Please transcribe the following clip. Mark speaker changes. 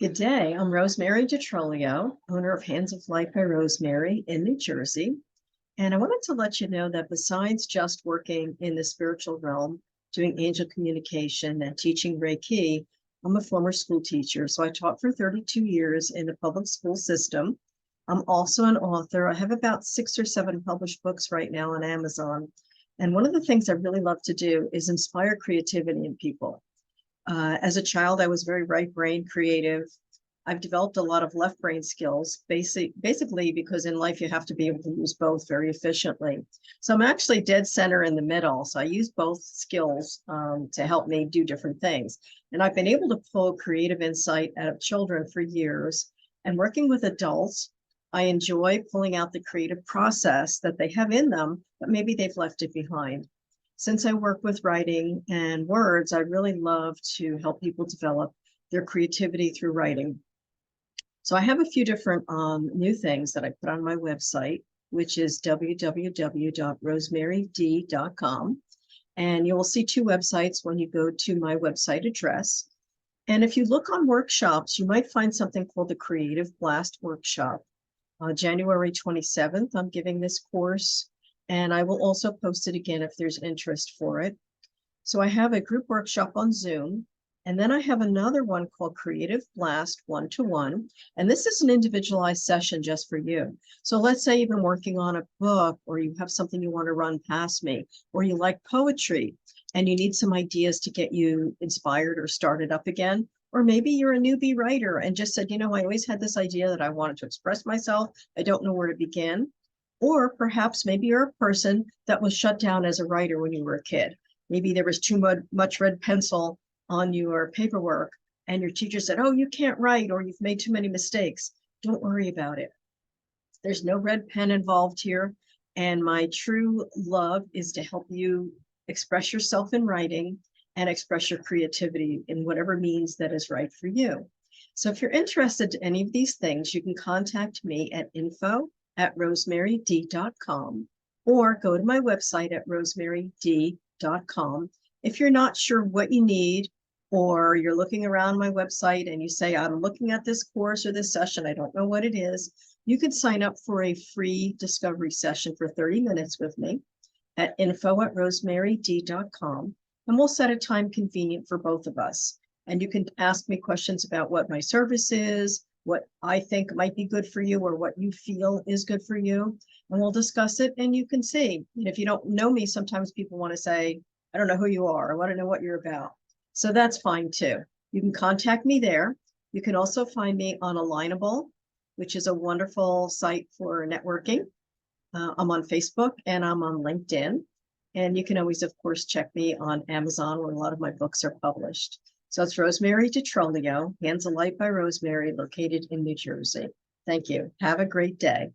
Speaker 1: Good day. I'm Rosemary DiTrolio, owner of Hands of Light by Rosemary in New Jersey. And I wanted to let you know that besides just working in the spiritual realm, doing angel communication and teaching Reiki, I'm a former school teacher. So I taught for 32 years in the public school system. I'm also an author. I have about 6 or 7 published books right now on Amazon. And one of the things I really love to do is inspire creativity in people. As a child, I was very right brain creative. I've developed a lot of left brain skills, basically because in life you have to be able to use both very efficiently. So I'm actually dead center in the middle. So I use both skills to help me do different things. And I've been able to pull creative insight out of children for years. And working with adults, I enjoy pulling out the creative process that they have in them, but maybe they've left it behind. Since I work with writing and words, I really love to help people develop their creativity through writing. So I have a few different new things that I put on my website, which is www.rosemaryd.com. And you will see 2 websites when you go to my website address. And if you look on workshops, you might find something called the Creative Blast Workshop. January 27th, I'm giving this course. And I will also post it again if there's interest for it. So I have a group workshop on Zoom, and then I have another one called Creative Blast One-to-One. And this is an individualized session just for you. So let's say you've been working on a book, or you have something you want to run past me, or you like poetry and you need some ideas to get you inspired or started up again. Or maybe you're a newbie writer and just said, I always had this idea that I wanted to express myself. I don't know where to begin. Or perhaps maybe you're a person that was shut down as a writer when you were a kid. Maybe there was too much red pencil on your paperwork and your teacher said, oh, you can't write, or you've made too many mistakes. Don't worry about it. There's no red pen involved here. And my true love is to help you express yourself in writing and express your creativity in whatever means that is right for you. So if you're interested in any of these things, you can contact me at info@rosemaryd.com or go to my website at rosemaryd.com. If you're not sure what you need, or you're looking around my website and you say, I'm looking at this course or this session, I don't know what it is, you can sign up for a free discovery session for 30 minutes with me at info@rosemaryd.com. And we'll set a time convenient for both of us. And you can ask me questions about what my service is, what I think might be good for you, or what you feel is good for you. And we'll discuss it and you can see. If you don't know me, sometimes people want to say, I don't know who you are. I want to know what you're about. So that's fine too. You can contact me there. You can also find me on Alignable, which is a wonderful site for networking. I'm on Facebook and I'm on LinkedIn. And you can always, of course, check me on Amazon where a lot of my books are published. So it's Rosemary DiTrolio, Hands of Light by Rosemary, located in New Jersey. Thank you. Have a great day.